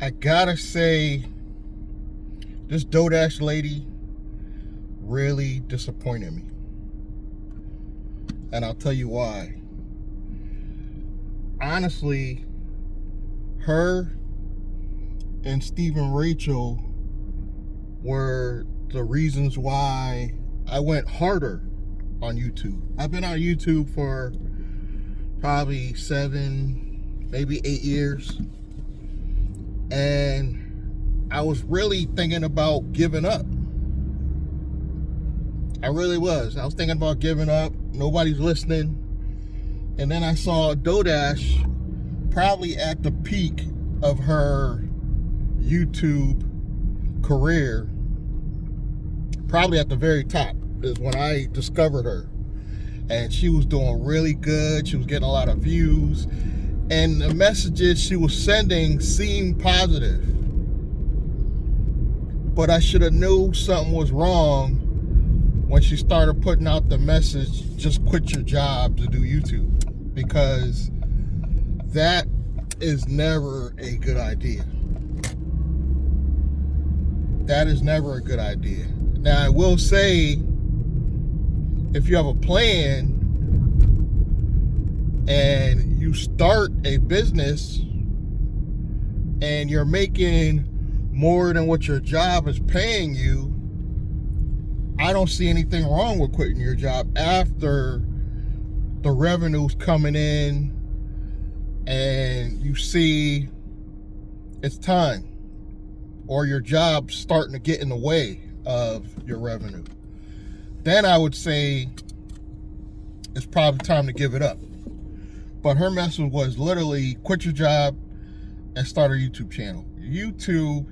I gotta say, this Dodash lady really disappointed me. And I'll tell you why. Honestly, her and Stephen Rachel were the reasons why I went harder on YouTube. I've been on YouTube for probably 7, maybe 8 years. And I was really thinking about giving up. I really was. I was thinking about giving up. Nobody's listening. And then I saw Dodash probably at the peak of her YouTube career. Probably at the very top is when I discovered her. And she was doing really good. She was getting a lot of views. And the messages she was sending seemed positive. But I should have knew something was wrong when she started putting out the message, just quit your job to do YouTube. Because that is never a good idea. That is never a good idea. Now, I will say, if you have a plan and you start a business and you're making more than what your job is paying you, I don't see anything wrong with quitting your job after the revenue's coming in and you see it's time, or your job's starting to get in the way of your revenue. Then I would say it's probably time to give it up. But her message was literally quit your job and start a YouTube channel. YouTube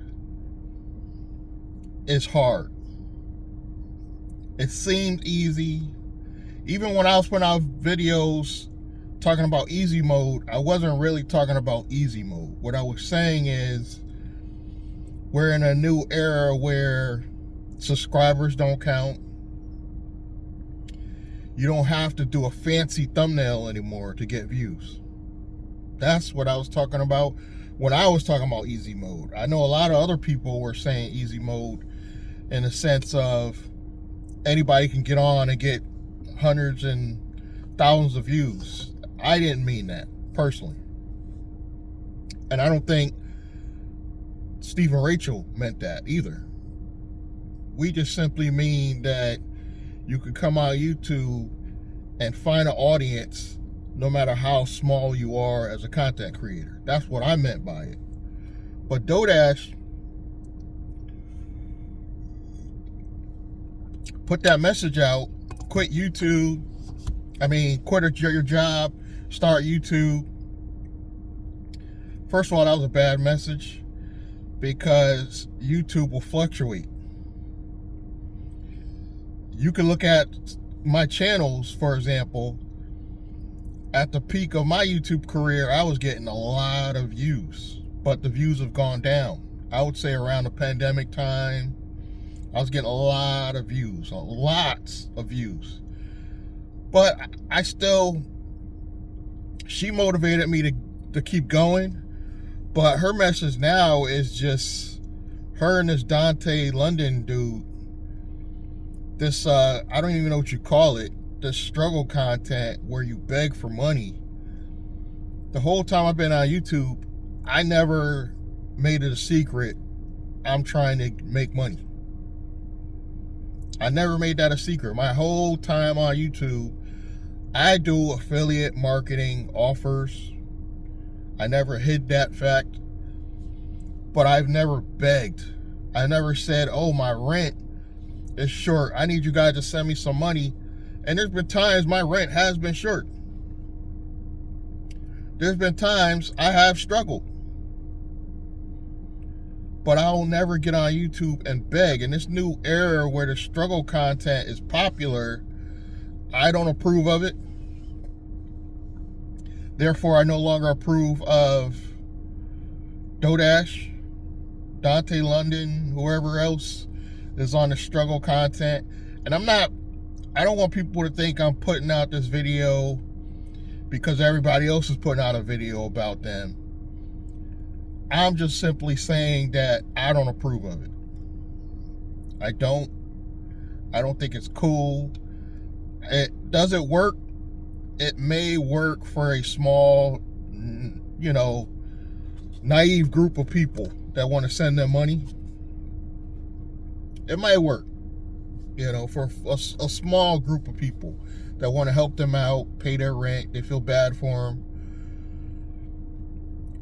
is hard. It seemed easy. Even when I was putting out videos talking about easy mode, I wasn't really talking about easy mode. What I was saying is we're in a new era where subscribers don't count. You don't have to do a fancy thumbnail anymore to get views. That's what I was talking about when I was talking about easy mode. I know a lot of other people were saying easy mode in the sense of anybody can get on and get hundreds and thousands of views. I didn't mean that, personally. And I don't think Stephen Rachel meant that either. We just simply mean that you could come on YouTube and find an audience no matter how small you are as a content creator. That's what I meant by it. But Dodash put that message out, quit YouTube. Quit your job, start YouTube. First of all, that was a bad message because YouTube will fluctuate. You can look at my channels, for example. At the peak of my YouTube career, I was getting a lot of views, but the views have gone down. I would say around the pandemic time, I was getting a lot of views, lots of views. But she motivated me to keep going. But her message now is just her and this Dontay London dude. This, I don't even know what you call it. This struggle content where you beg for money. The whole time I've been on YouTube, I never made it a secret I'm trying to make money. I never made that a secret. My whole time on YouTube, I do affiliate marketing offers. I never hid that fact. But I've never begged. I never said, oh, my rent is short. I need you guys to send me some money. And there's been times my rent has been short. There's been times I have struggled. But I'll never get on YouTube and beg. In this new era where the struggle content is popular, I don't approve of it. Therefore, I no longer approve of Dodash, Dontay London, whoever else is on the struggle content. And I don't want people to think I'm putting out this video because everybody else is putting out a video about them. I'm just simply saying that I don't approve of it. I don't think it's cool. Does it work? It may work for a small, naive group of people that want to send them money. It might work, for a small group of people that want to help them out, pay their rent, they feel bad for them.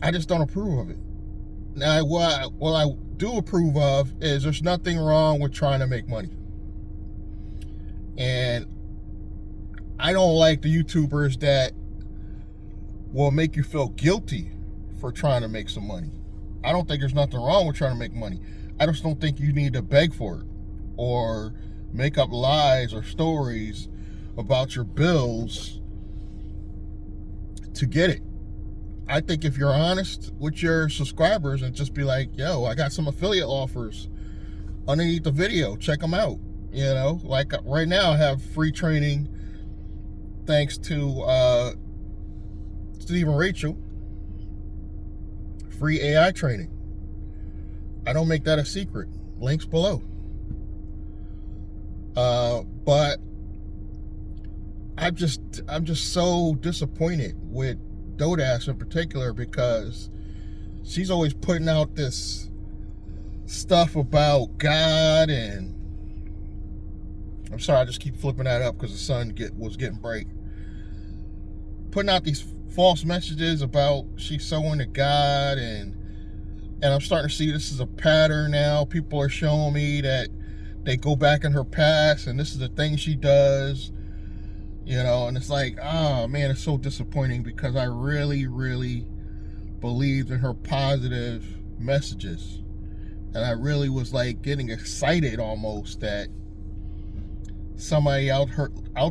I just don't approve of it. Now, what I do approve of is there's nothing wrong with trying to make money. And I don't like the YouTubers that will make you feel guilty for trying to make some money. I don't think there's nothing wrong with trying to make money. I just don't think you need to beg for it or make up lies or stories about your bills to get it. I think if you're honest with your subscribers and just be like, yo, I got some affiliate offers underneath the video, check them out. Like right now I have free training thanks to Steve and Rachel. Free AI training. I don't make that a secret. Links below. But I'm just so disappointed with Dontay in particular, because she's always putting out this stuff about God, and I'm sorry, I just keep flipping that up because the sun was getting bright. Putting out these false messages about she's so into God, and I'm starting to see this is a pattern now. People are showing me that they go back in her past and this is the thing she does, and it's like, oh man, it's so disappointing, because I really, really believed in her positive messages. And I really was like getting excited almost that somebody out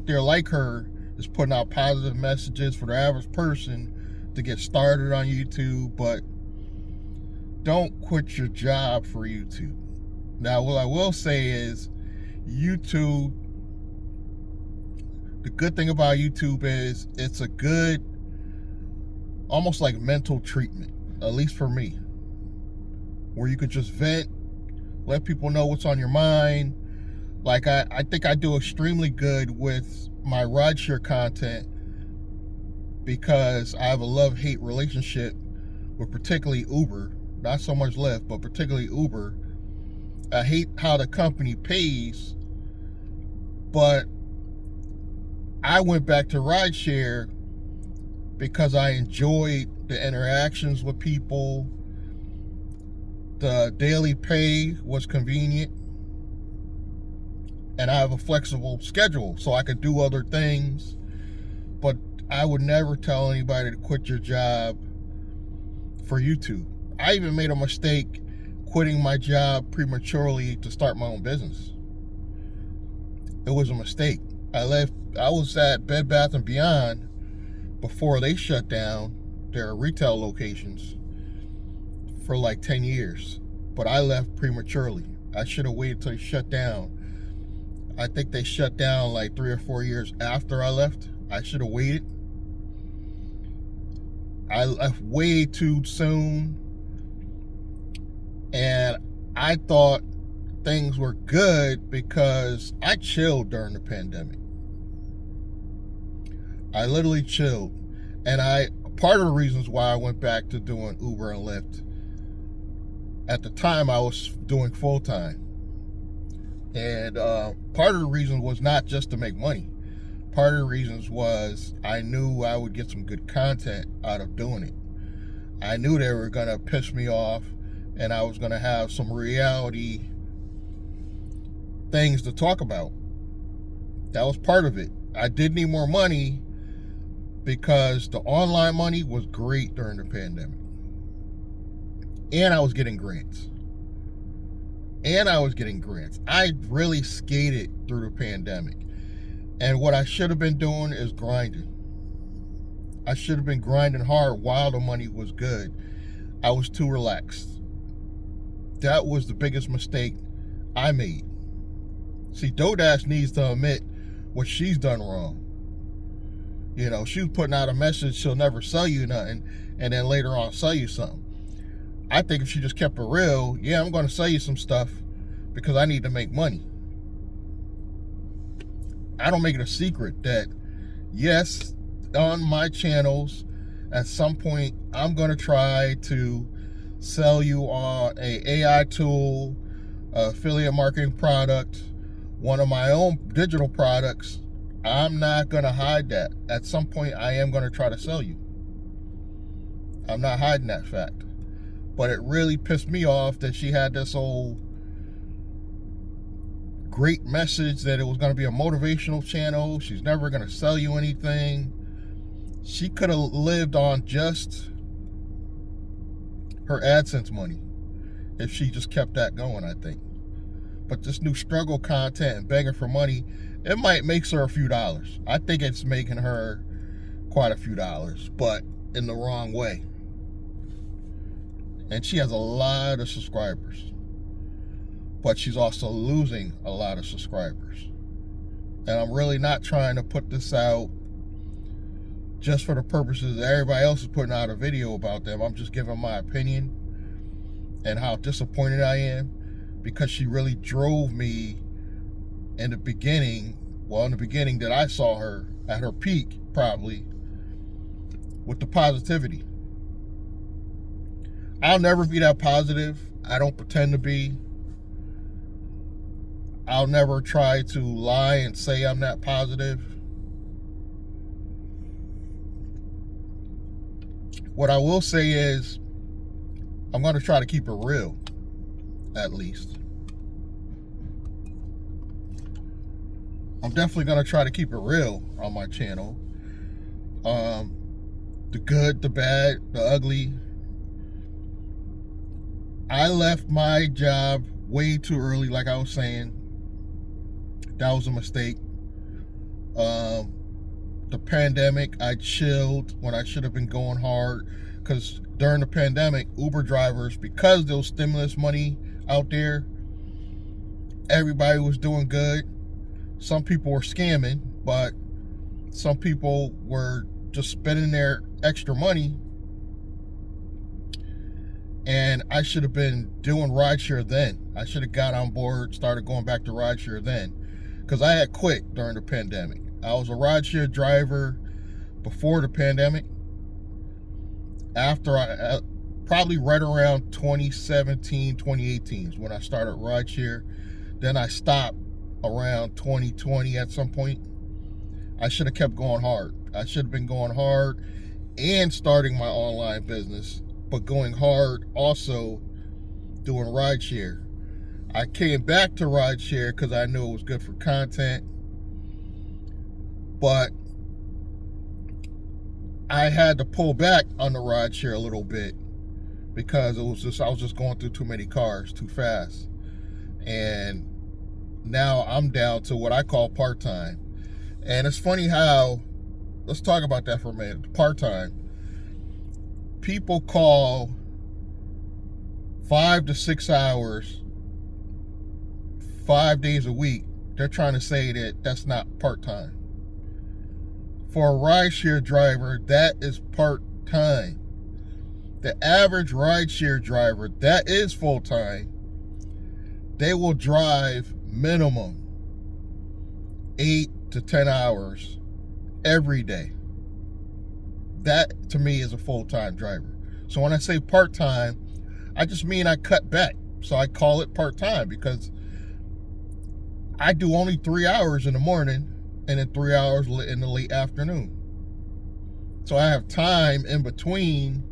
there like her is putting out positive messages for the average person to get started on YouTube. But don't quit your job for YouTube. Now, what I will say is YouTube, the good thing about YouTube is it's a good, almost like mental treatment, at least for me, where you could just vent, let people know what's on your mind. Like I think I do extremely good with my rideshare content, because I have a love-hate relationship with particularly Uber, not so much Lyft, but particularly Uber. I hate how the company pays, but I went back to rideshare because I enjoyed the interactions with people. The daily pay was convenient, and I have a flexible schedule, so I could do other things. But I would never tell anybody to quit your job for YouTube. I even made a mistake quitting my job prematurely to start my own business. It was a mistake. I was at Bed Bath & Beyond before they shut down their retail locations for like 10 years. But I left prematurely. I should have waited till they shut down. I think they shut down like 3 or 4 years after I left. I should have waited. I left way too soon. And I thought things were good because I chilled during the pandemic. I literally chilled. And part of the reasons why I went back to doing Uber and Lyft, at the time I was doing full-time. And part of the reason was not just to make money. Part of the reasons was I knew I would get some good content out of doing it. I knew they were going to piss me off, and I was going to have some reality things to talk about. That was part of it. I did need more money because the online money was great during the pandemic. And I was getting grants. I really skated through the pandemic. And what I should have been doing is grinding. I should have been grinding hard while the money was good. I was too relaxed. That was the biggest mistake I made. See, Dontay needs to admit what she's done wrong. She was putting out a message, she'll never sell you nothing, and then later on sell you something. I think if she just kept it real, yeah, I'm going to sell you some stuff because I need to make money. I don't make it a secret that, yes, on my channels, at some point, I'm going to try to sell you a AI tool, affiliate marketing product, one of my own digital products. I'm not going to hide that. At some point, I am going to try to sell you. I'm not hiding that fact. But it really pissed me off that she had this old great message that it was going to be a motivational channel. She's never going to sell you anything. She could have lived on just her AdSense money if she just kept that going, I think. But this new struggle content and begging for money, it might make her a few dollars. I think it's making her quite a few dollars, but in the wrong way. And she has a lot of subscribers, but she's also losing a lot of subscribers. And I'm really not trying to put this out just for the purposes that everybody else is putting out a video about them. I'm just giving my opinion and how disappointed I am, because she really drove me in the beginning, well, in the beginning that I saw her at her peak, probably, with the positivity. I'll never be that positive. I don't pretend to be. I'll never try to lie and say I'm that positive. What I will say is, I'm going to try to keep it real, at least. I'm definitely going to try to keep it real on my channel. The good, the bad, the ugly. I left my job way too early, like I was saying. That was a mistake. The pandemic, I chilled when I should have been going hard, because during the pandemic, Uber drivers, because there was stimulus money out there, everybody was doing good. Some people were scamming, but some people were just spending their extra money. And I should have been doing rideshare then. I should have got on board, started going back to rideshare then, because I had quit during the pandemic. I was a rideshare driver before the pandemic. After probably right around 2017, 2018 is when I started rideshare. Then I stopped around 2020 at some point. I should have kept going hard. I should have been going hard and starting my online business, but going hard also doing rideshare. I came back to rideshare because I knew it was good for content, but I had to pull back on the rideshare a little bit because I was just going through too many cars too fast. And now I'm down to what I call part-time. And it's funny how, let's talk about that for a minute, part-time. People call 5 to 6 hours, 5 days a week. They're trying to say that that's not part-time. For a rideshare driver, that is part-time. The average rideshare driver, that is full-time. They will drive minimum 8 to 10 hours every day. That, to me, is a full-time driver. So when I say part-time, I just mean I cut back. So I call it part-time because I do only 3 hours in the morning and then 3 hours in the late afternoon. So I have time in between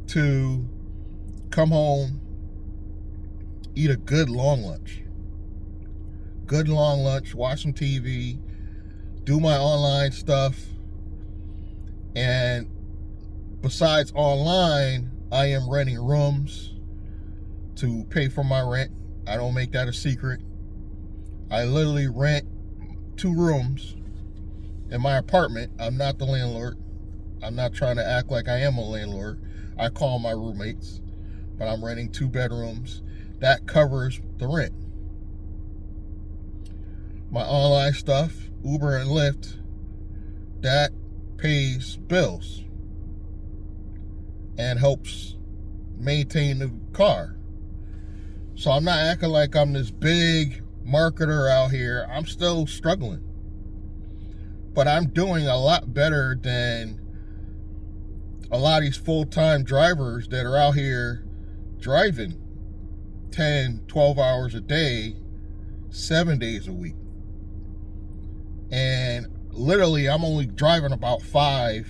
to come home, eat a good long lunch. Good long lunch, watch some TV, do my online stuff. And besides online, I am renting rooms to pay for my rent. I don't make that a secret. I literally rent 2 rooms in my apartment. I'm not the landlord. I'm not trying to act like I am a landlord. I call my roommates, but I'm renting 2 bedrooms. That covers the rent. My online stuff, Uber and Lyft, that pays bills and helps maintain the car. So I'm not acting like I'm this big marketer out here. I'm still struggling. But I'm doing a lot better than a lot of these full-time drivers that are out here driving 10, 12 hours a day, 7 days a week. And literally, I'm only driving about 5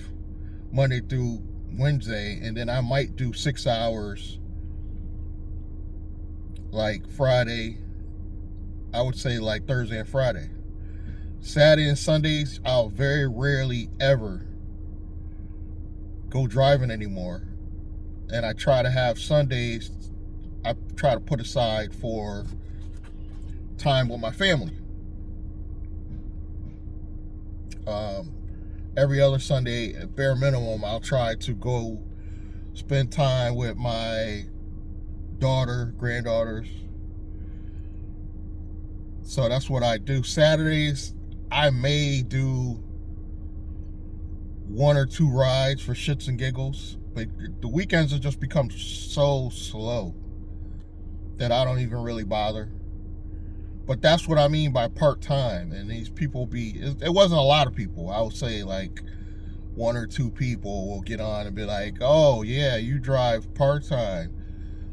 Monday through Wednesday, and then I might do 6 hours like Friday. I would say like Thursday and Friday. Saturday and Sundays, I'll very rarely ever go driving anymore. And I try to have Sundays, I try to put aside for time with my family. Every other Sunday, at bare minimum, I'll try to go spend time with my daughter, granddaughters. So that's what I do. Saturdays, I may do 1 or 2 rides for shits and giggles, but the weekends have just become so slow that I don't even really bother. But that's what I mean by part-time. And these people it wasn't a lot of people. I would say like 1 or 2 people will get on and be like, oh yeah, you drive part-time.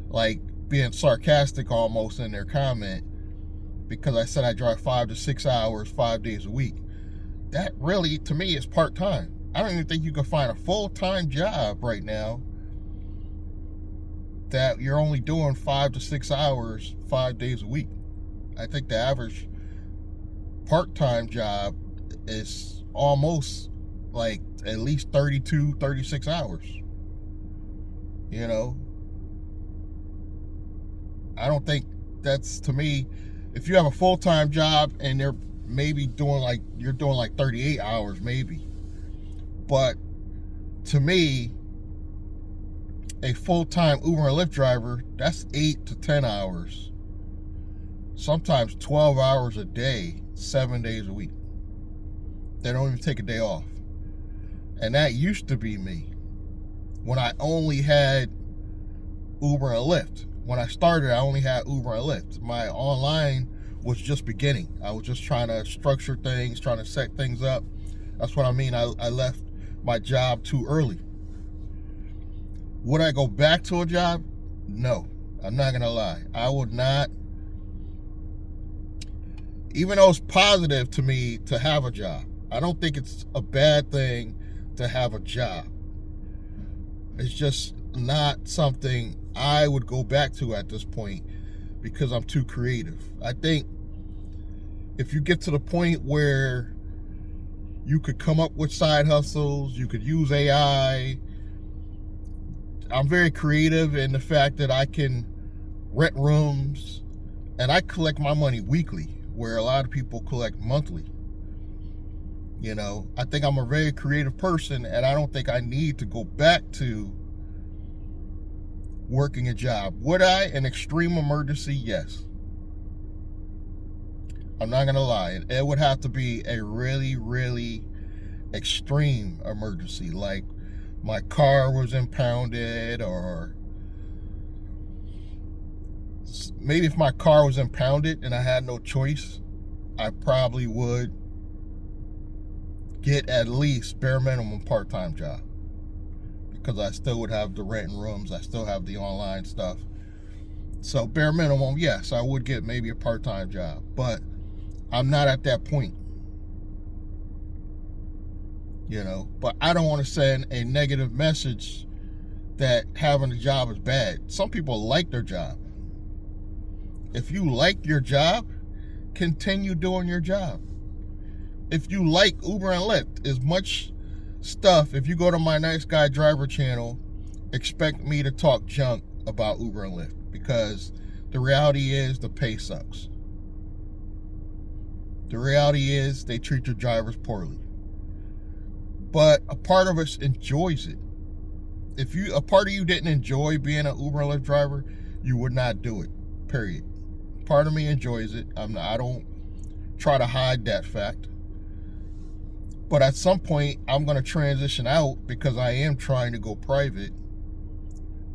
Like being sarcastic almost in their comment, because I said I drive 5 to 6 hours, 5 days a week. That really, to me, is part-time. I don't even think you can find a full-time job right now that you're only doing 5 to 6 hours, 5 days a week. I think the average part-time job is almost like at least 32, 36 hours. You know? I don't think that's, to me, if you have a full-time job and they're maybe you're doing like 38 hours maybe. But to me, a full-time Uber and Lyft driver, that's 8 to 10 hours. Sometimes 12 hours a day, 7 days a week. They don't even take a day off. And that used to be me when I only had Uber and Lyft. When I started, I only had Uber and Lyft. My online was just beginning. I was just trying to structure things, trying to set things up. That's what I mean. I left my job too early. Would I go back to a job? No, I'm not going to lie. I would not. Even though it's positive to me to have a job, I don't think it's a bad thing to have a job. It's just not something I would go back to at this point because I'm too creative. I think if you get to the point where you could come up with side hustles, you could use AI. I'm very creative in the fact that I can rent rooms, and I collect my money weekly, where a lot of people collect monthly. You know, I think I'm a very creative person, and I don't think I need to go back to working a job. Would I? In extreme emergency, yes. I'm not gonna lie. It would have to be a really, really extreme emergency, like my car was impounded, or maybe if my car was impounded and I had no choice, I probably would get at least bare minimum part-time job, because I still would have the renting rooms, I still have the online stuff. So bare minimum, yes, I would get maybe a part-time job, but I'm not at that point. You know, but I don't want to send a negative message that having a job is bad. Some people like their job. If you like your job, continue doing your job. If you like Uber and Lyft, as much stuff, if you go to my Nice Guy Driver channel, expect me to talk junk about Uber and Lyft, because the reality is the pay sucks. The reality is they treat your drivers poorly. But a part of us enjoys it. If a part of you didn't enjoy being an Uber and Lyft driver, you would not do it, period. Part of me enjoys it. I don't try to hide that fact. But at some point, I'm going to transition out, because I am trying to go private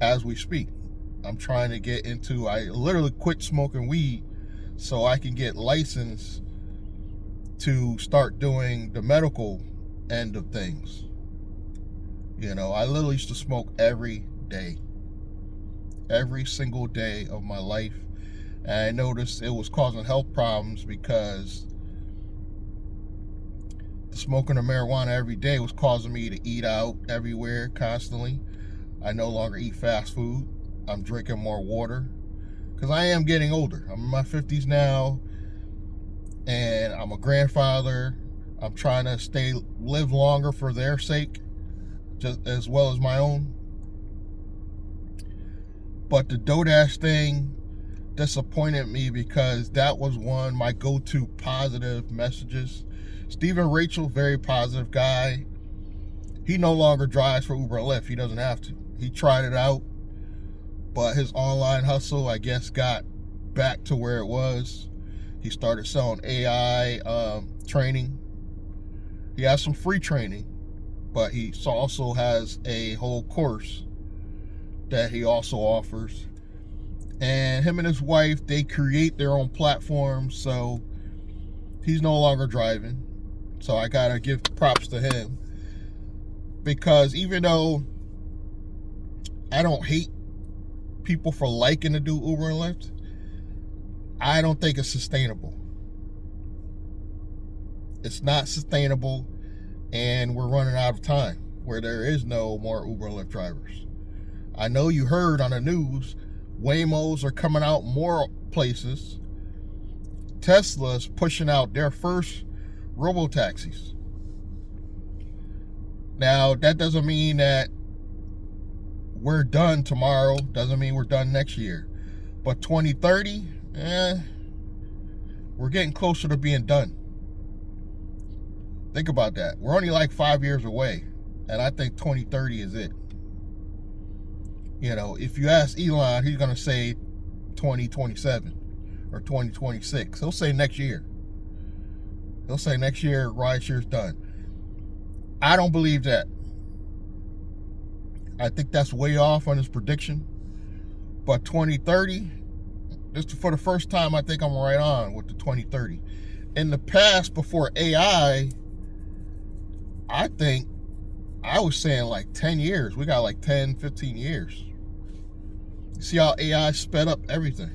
as we speak. I'm trying to get into, I literally quit smoking weed so I can get licensed to start doing the medical end of things. You know, I literally used to smoke every day, every single day of my life. And I noticed it was causing health problems because smoking of marijuana every day was causing me to eat out everywhere constantly. I no longer eat fast food. I'm drinking more water because I am getting older. I'm in my 50s now, and I'm a grandfather. I'm trying to live longer for their sake, just as well as my own. But the DoorDash thing disappointed me because that was one of my go-to positive messages. Stephen Rachel, very positive guy. He no longer drives for Uber and Lyft. He doesn't have to. He tried it out, but his online hustle, I guess, got back to where it was. He started selling AI training. He has some free training, but he also has a whole course that he also offers. And him and his wife, they create their own platforms, so he's no longer driving. So I gotta give props to him, because even though I don't hate people for liking to do Uber and Lyft, I don't think it's sustainable. It's not sustainable, and we're running out of time where there is no more Uber and Lyft drivers. I know you heard on the news, Waymos are coming out more places. Tesla's pushing out their first robo-taxis. Now, that doesn't mean that we're done tomorrow. Doesn't mean we're done next year. But 2030, we're getting closer to being done. Think about that. We're only like 5 years away, and I think 2030 is it. You know, if you ask Elon, he's going to say 2027 or 2026. He'll say next year. He'll say next year, rideshare's done. I don't believe that. I think that's way off on his prediction. But 2030, just for the first time, I think I'm right on with the 2030. In the past, before AI, I think I was saying like 10 years. We got like 10, 15 years. See how AI sped up everything.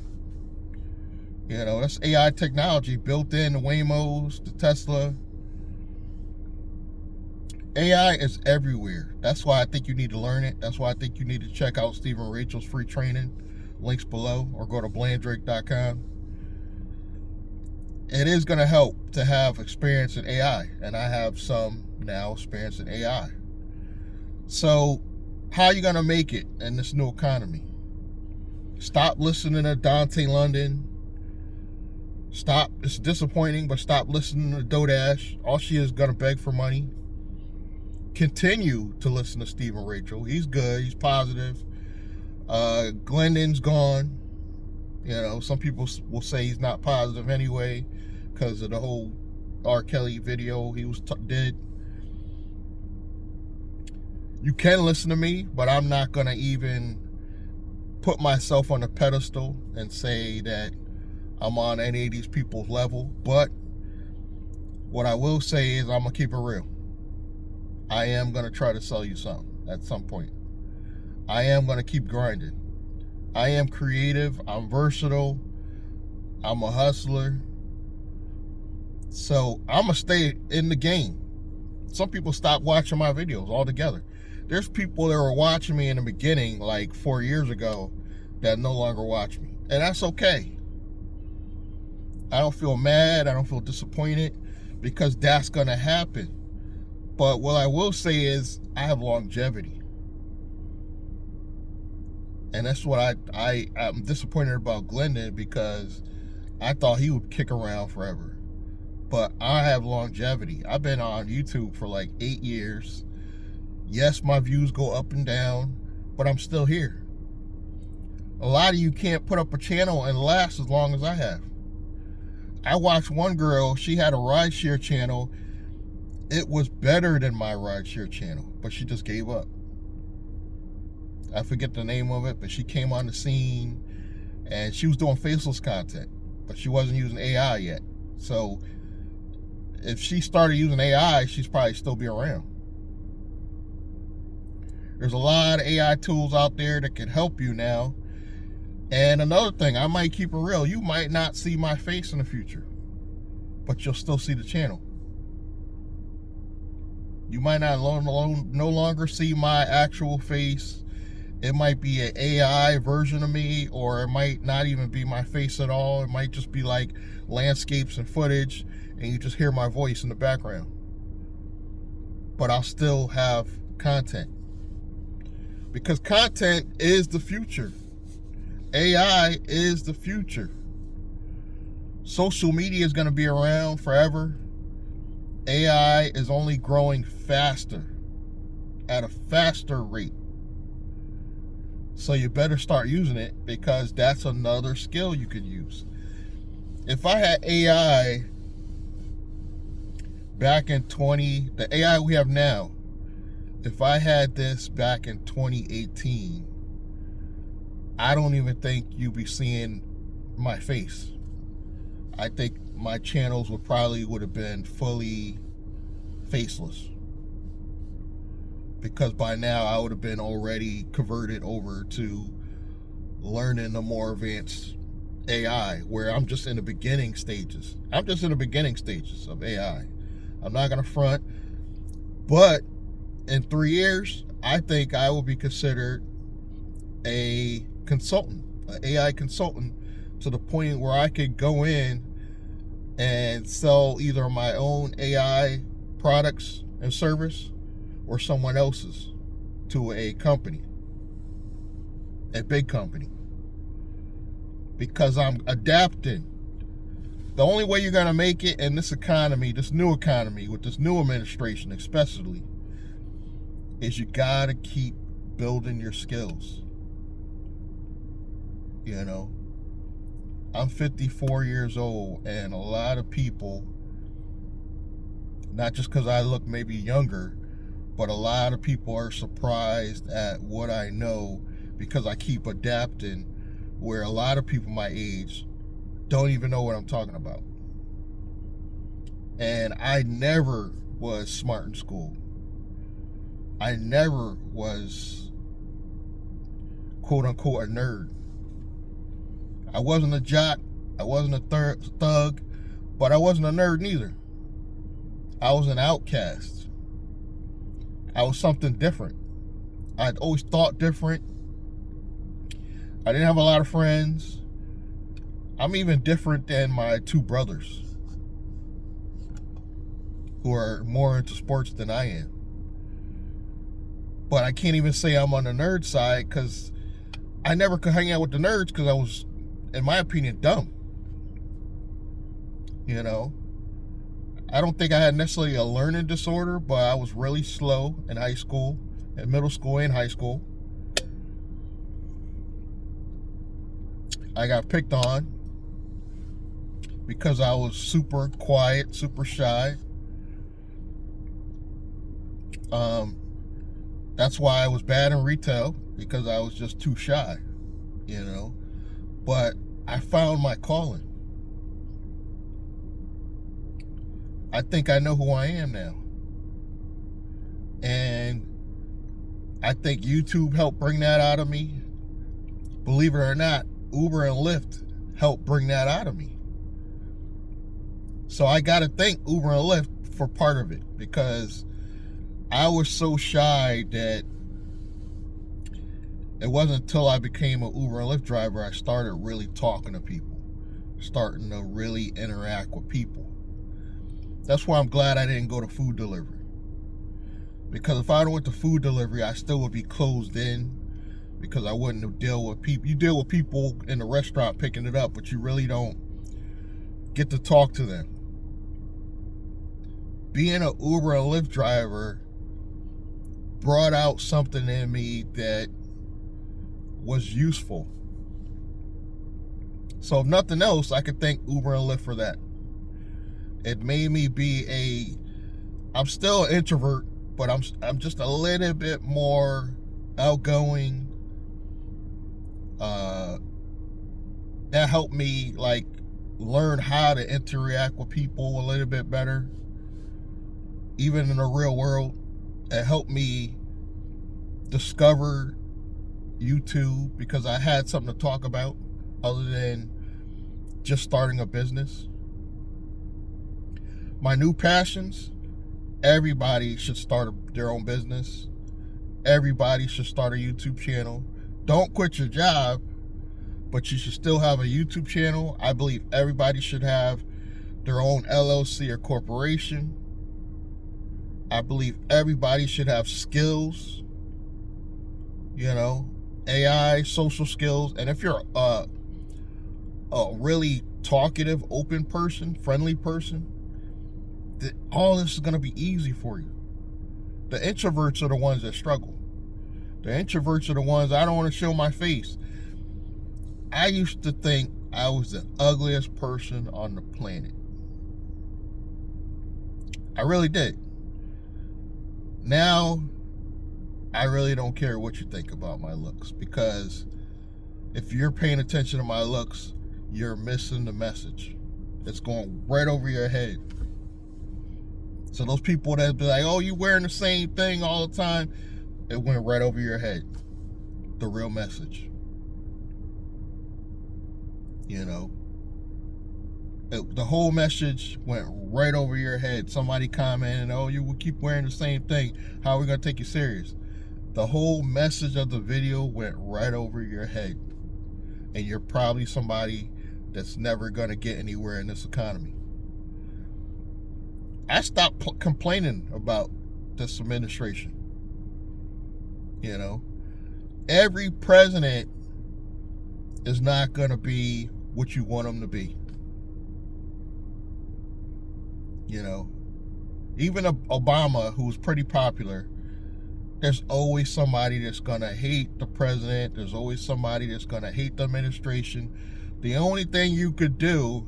You know, that's AI technology built in the Waymos, the Tesla. AI is everywhere. That's why I think you need to learn it. That's why I think you need to check out Stephen Rachel's free training. Links below, or go to blanddrake.com. It is going to help to have experience in AI, and I have some now experience in AI. So, how are you going to make it in this new economy? Stop listening to Dontay London. Stop. It's disappointing, but stop listening to DoorDash. All she is going to beg for money. Continue to listen to Stephen Rachel. He's good. He's positive. Glendon's gone. You know, some people will say he's not positive anyway because of the whole R. Kelly video he did. You can listen to me, but I'm not going to even put myself on a pedestal and say that I'm on any of these people's level. But what I will say is I'm going to keep it real. I am going to try to sell you something at some point. I am going to keep grinding. I am creative. I'm versatile. I'm a hustler. So I'm going to stay in the game. Some people stop watching my videos altogether. There's people that were watching me in the beginning, like 4 years ago, that no longer watch me. And that's okay. I don't feel mad. I don't feel disappointed, because that's going to happen. But what I will say is I have longevity. And that's what I'm disappointed about Glendon, because I thought he would kick around forever. But I have longevity. I've been on YouTube for like 8 years. Yes, my views go up and down, but I'm still here. A lot of you can't put up a channel and last as long as I have. I watched one girl, she had a rideshare channel. It was better than my rideshare channel, but she just gave up. I forget the name of it, but she came on the scene and she was doing faceless content, but she wasn't using AI yet. So if she started using AI, she's probably still be around. There's a lot of AI tools out there that can help you now. And another thing, I might keep it real. You might not see my face in the future, but you'll still see the channel. You might not no longer see my actual face. It might be an AI version of me, or it might not even be my face at all. It might just be like landscapes and footage, and you just hear my voice in the background. But I'll still have content. Because content is the future. AI is the future. Social media is going to be around forever. AI is only growing faster, at a faster rate. So you better start using it, because that's another skill you could use. If I had AI back in the AI we have now, if I had this back in 2018, I don't even think you'd be seeing my face. I think my channels would have been fully faceless, because by now I would have been already converted over to learning the more advanced AI, where I'm just in the beginning stages. I'm just in the beginning stages of AI. I'm not going to front, but in 3 years, I think I will be considered a consultant, an AI consultant, to the point where I could go in and sell either my own AI products and service or someone else's to a company, a big company, because I'm adapting. The only way you're going to make it in this economy, this new economy, with this new administration especially, is you got to keep building your skills. You know, I'm 54 years old, and a lot of people, not just because I look maybe younger, but a lot of people are surprised at what I know, because I keep adapting, where a lot of people my age don't even know what I'm talking about. And I never was smart in school. I never was, quote unquote, a nerd. I wasn't a jock, I wasn't a thug, but I wasn't a nerd neither. I was an outcast. I was something different. I'd always thought different. I didn't have a lot of friends. I'm even different than my 2 brothers, who are more into sports than I am. But I can't even say I'm on the nerd side, because I never could hang out with the nerds, because I was, in my opinion, dumb. You know, I don't think I had necessarily a learning disorder, but I was really slow in high school, in middle school and high school. I got picked on because I was super quiet, super shy. That's why I was bad in retail, because I was just too shy, you know. But I found my calling. I think I know who I am now. And I think YouTube helped bring that out of me. Believe it or not, Uber and Lyft helped bring that out of me. So I got to thank Uber and Lyft for part of it, because I was so shy that it wasn't until I became an Uber and Lyft driver I started really talking to people, starting to really interact with people. That's why I'm glad I didn't go to food delivery. Because if I went to food delivery, I still would be closed in, because I wouldn't deal with people. You deal with people in the restaurant picking it up, but you really don't get to talk to them. Being an Uber and Lyft driver brought out something in me that was useful. So if nothing else, I could thank Uber and Lyft for that. It made me be I'm still an introvert, but I'm just a little bit more outgoing, That helped me like learn how to interact with people a little bit better, even in the real world. It helped me discover YouTube because I had something to talk about other than just starting a business. My new passions: everybody should start their own business. Everybody should start a YouTube channel. Don't quit your job, but you should still have a YouTube channel. I believe everybody should have their own LLC or corporation. I believe everybody should have skills, AI, social skills. And if you're a really talkative, open person, friendly person, all this is going to be easy for you. The introverts are the ones that struggle. The introverts are the ones, I don't want to show my face. I used to think I was the ugliest person on the planet. I really did. Now, I really don't care what you think about my looks, because if you're paying attention to my looks, you're missing the message. It's going right over your head. So those people that be like, oh, you wearing the same thing all the time, it went right over your head. The real message. The whole message went right over your head. Somebody commented, oh, you will keep wearing the same thing. How are we going to take you serious? The whole message of the video went right over your head. And you're probably somebody that's never going to get anywhere in this economy. I stopped complaining about this administration. Every president is not going to be what you want them to be. Even Obama, who was pretty popular, there's always somebody that's going to hate the president. There's always somebody that's going to hate the administration. The only thing you could do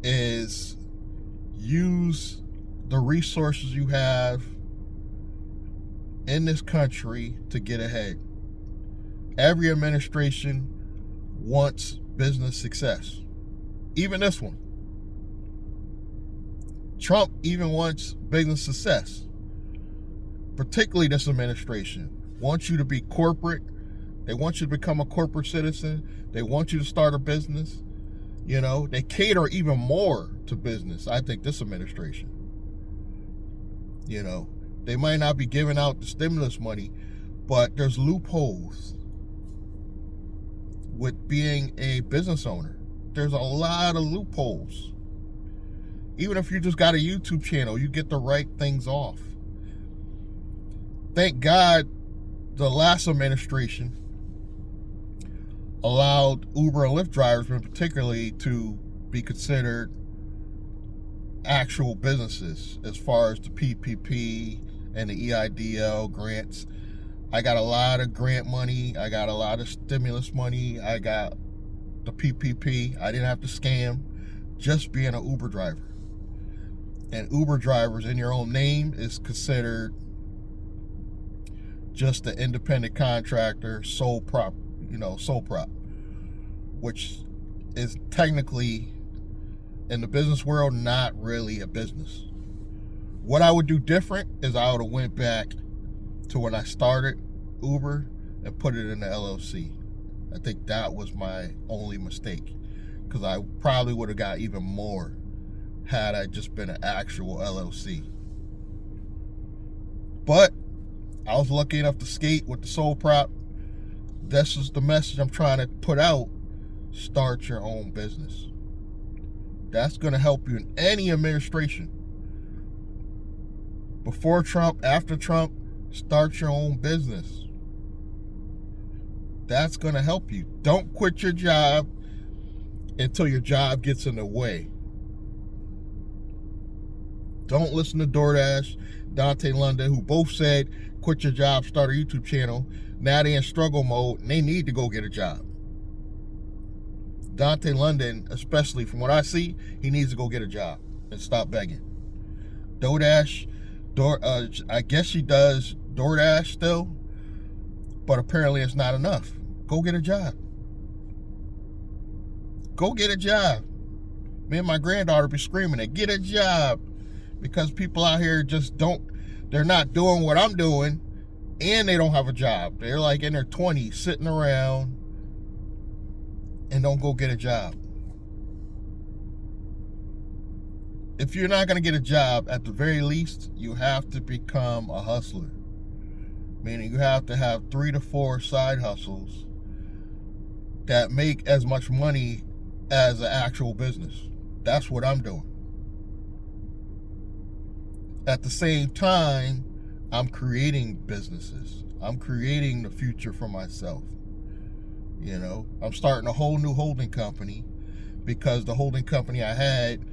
is use the resources you have in this country to get ahead. Every administration wants business success. Even this one. Trump even wants business success. Particularly this administration. Wants you to be corporate. They want you to become a corporate citizen. They want you to start a business. They cater even more to business, I think, this administration. They might not be giving out the stimulus money, but there's loopholes with being a business owner. There's a lot of loopholes. Even if you just got a YouTube channel, you get the right things off. Thank God the last administration allowed Uber and Lyft drivers, particularly, to be considered actual businesses as far as the PPP and the EIDL grants. I got a lot of grant money. I got a lot of stimulus money. I got the PPP. I didn't have to scam, just being an Uber driver. And Uber drivers, in your own name, is considered just an independent contractor, sole prop, which is technically, in the business world, not really a business. What I would do different is I would have went back to when I started Uber and put it in the LLC. I think that was my only mistake, because I probably would have got even more had I just been an actual LLC. But I was lucky enough to skate with the sole prop. This is the message I'm trying to put out. Start your own business. That's going to help you in any administration. Before Trump, after Trump, start your own business. That's going to help you. Don't quit your job until your job gets in the way. Don't listen to DoorDash, Dontay London, who both said, quit your job, start a YouTube channel. Now they're in struggle mode and they need to go get a job. Dontay London, especially from what I see, he needs to go get a job and stop begging. DoorDash, I guess she does DoorDash still, but apparently it's not enough. Go get a job. Go get a job. Me and my granddaughter be screaming it, get a job. Because people out here just they're not doing what I'm doing, and they don't have a job. They're like in their 20s sitting around and don't go get a job. If you're not going to get a job, at the very least, you have to become a hustler. Meaning you have to have 3 to 4 side hustles that make as much money as an actual business. That's what I'm doing. At the same time, I'm creating businesses. I'm creating the future for myself. You know, I'm starting a whole new holding company because the holding company I had,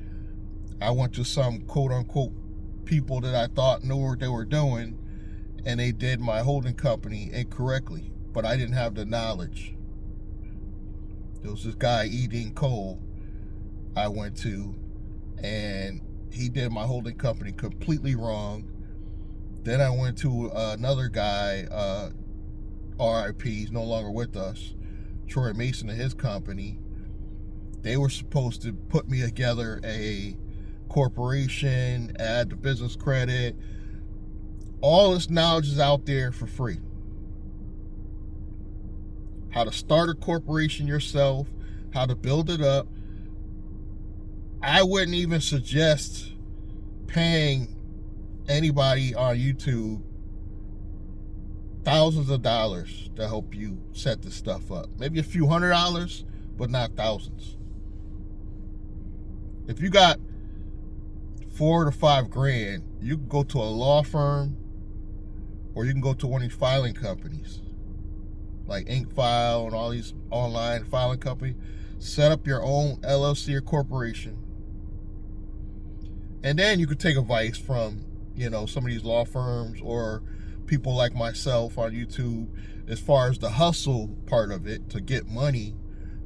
I went to some quote-unquote people that I thought knew what they were doing, and they did my holding company incorrectly, but I didn't have the knowledge. There was this guy, E.D. Cole, I went to, and he did my holding company completely wrong. Then I went to another guy, RIP, he's no longer with us, Troy Mason and his company. They were supposed to put me together a corporation, add the business credit. All this knowledge is out there for free. How to start a corporation yourself, how to build it up. I wouldn't even suggest paying anybody on YouTube thousands of dollars to help you set this stuff up. Maybe a few $100s, but not thousands. If you got $4 to $5 grand, you can go to a law firm, or you can go to one of these filing companies like InkFile and all these online filing companies. Set up your own LLC or corporation, and then you could take advice from, you know, some of these law firms or people like myself on YouTube as far as the hustle part of it to get money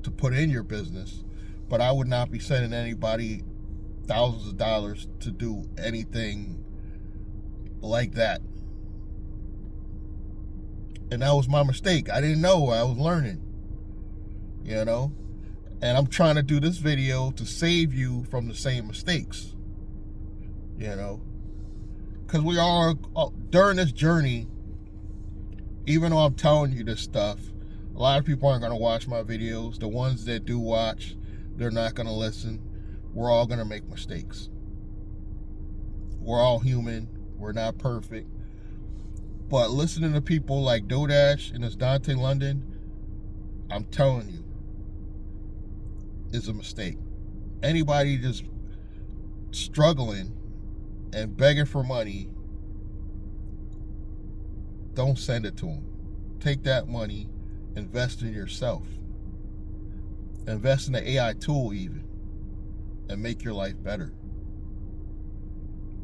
to put in your business. But I would not be sending anybody thousands of dollars to do anything like that. And that was my mistake. I didn't know. I was learning, you know. And I'm trying to do this video to save you from the same mistakes, you know. Because we are, during this journey, even though I'm telling you this stuff, a lot of people aren't going to watch my videos. The ones that do watch, they're not going to listen. We're all going to make mistakes. We're all human. We're not perfect. But listening to people like Dodash and this Dontay London, I'm telling you, is a mistake. Anybody just struggling and begging for money, don't send it to them. Take that money, invest in yourself. Invest in the AI tool even, and make your life better.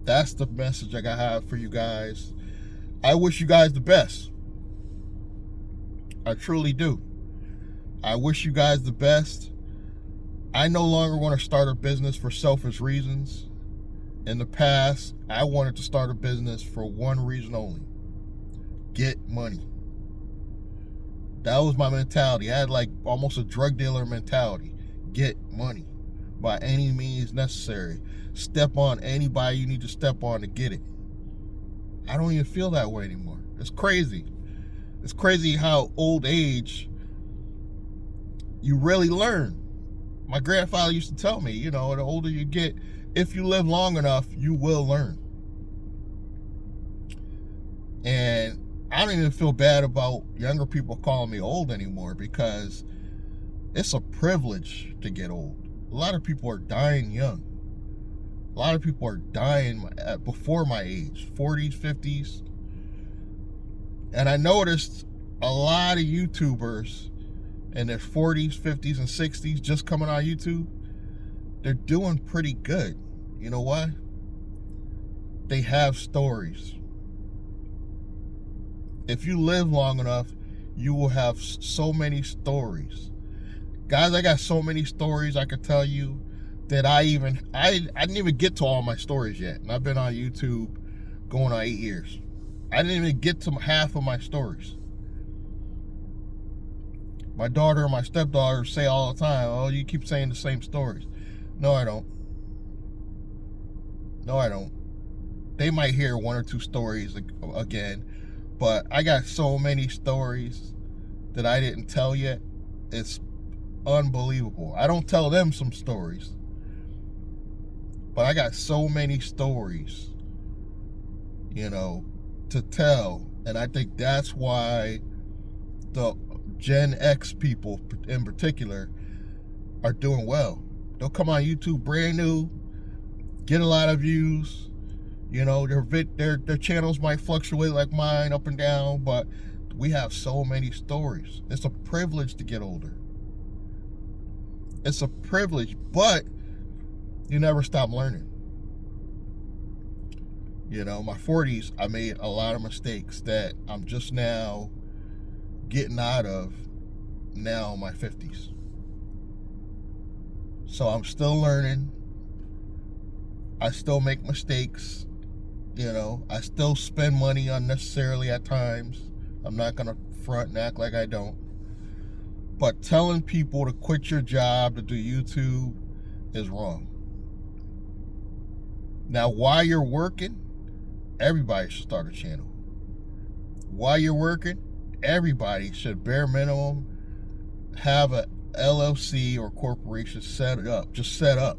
That's the message I have for you guys. I wish you guys the best. I truly do. I wish you guys the best. I no longer want to start a business for selfish reasons. In the past, I wanted to start a business for one reason only: get money. That was my mentality. I had like almost a drug dealer mentality. Get money by any means necessary. Step on anybody you need to step on to get it. I don't even feel that way anymore. It's crazy. It's crazy how old age, you really learn. My grandfather used to tell me, you know, the older you get, if you live long enough, you will learn. And I don't even feel bad about younger people calling me old anymore, because it's a privilege to get old. A lot of people are dying young. A lot of people are dying before my age, 40s, 50s. And I noticed a lot of YouTubers in their 40s, 50s, and 60s just coming on YouTube, they're doing pretty good. You know why? They have stories. If you live long enough, you will have so many stories. Guys, I got so many stories I could tell you that I didn't even get to all my stories yet. And I've been on YouTube going on 8 years. I didn't even get to half of my stories. My daughter and my stepdaughter say all the time, oh, you keep saying the same stories. No, I don't. No, I don't. They might hear one or two stories again, but I got so many stories that I didn't tell yet. It's unbelievable. I don't tell them some stories, but I got so many stories, to tell. And I think that's why the Gen X people in particular are doing well. They'll come on YouTube brand new, get a lot of views. Their channels might fluctuate like mine, up and down, but we have so many stories. It's a privilege to get older. It's a privilege, but you never stop learning. My 40s, I made a lot of mistakes that I'm just now getting out of now in my 50s. So I'm still learning. I still make mistakes. I still spend money unnecessarily at times. I'm not going to front and act like I don't. But telling people to quit your job to do YouTube is wrong. Now, while you're working, everybody should start a channel. While you're working, everybody should bare minimum have a LLC or corporation set it up. Just set up.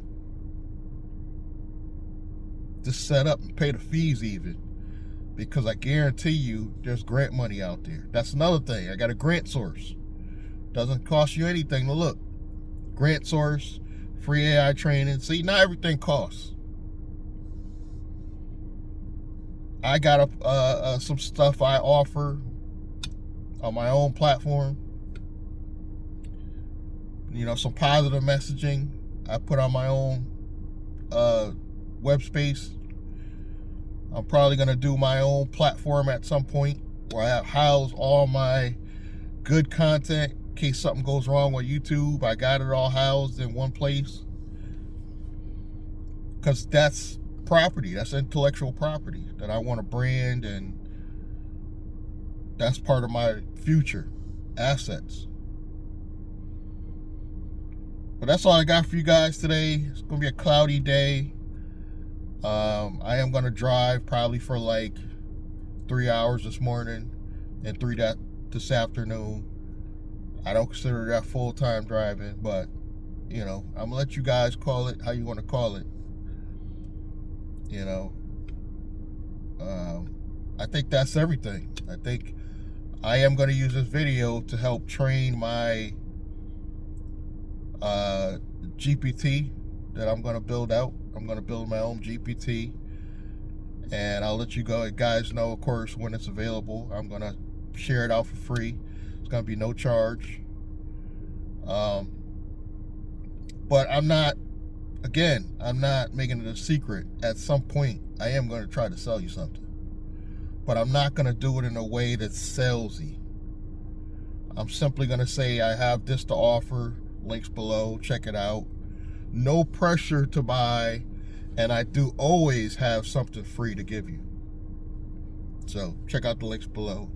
Just set up and pay the fees even. Because I guarantee you there's grant money out there. That's another thing. I got a grant source. Doesn't cost you anything to look. Grant source, free AI training. See, not everything costs. I got some stuff I offer on my own platform. Some positive messaging I put on my own web space. I'm probably going to do my own platform at some point where I house all my good content in case something goes wrong with YouTube. I got it all housed in one place. Because that's property. That's intellectual property that I want to brand, and that's part of my future assets. But that's all I got for you guys today. It's going to be a cloudy day. I am going to drive probably for like 3 hours this morning and 3 this afternoon. I don't consider that full-time driving, but I'm going to let you guys call it how you want to call it. I think that's everything. I think I am going to use this video to help train my GPT that I'm going to build out. I'm going to build my own GPT, and I'll let you guys know, of course, when it's available. I'm going to share it out for free. It's going to be no charge. But I'm not making it a secret. At some point, I am going to try to sell you something. But I'm not going to do it in a way that's salesy. I'm simply going to say I have this to offer. Links below. Check it out. No pressure to buy. And I do always have something free to give you. So check out the links below.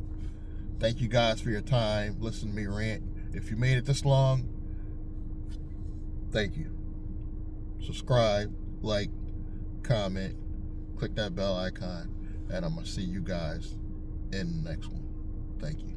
Thank you guys for your time. Listen to me rant. If you made it this long, thank you. Subscribe, like, comment, click that bell icon, and I'm going to see you guys in the next one. Thank you.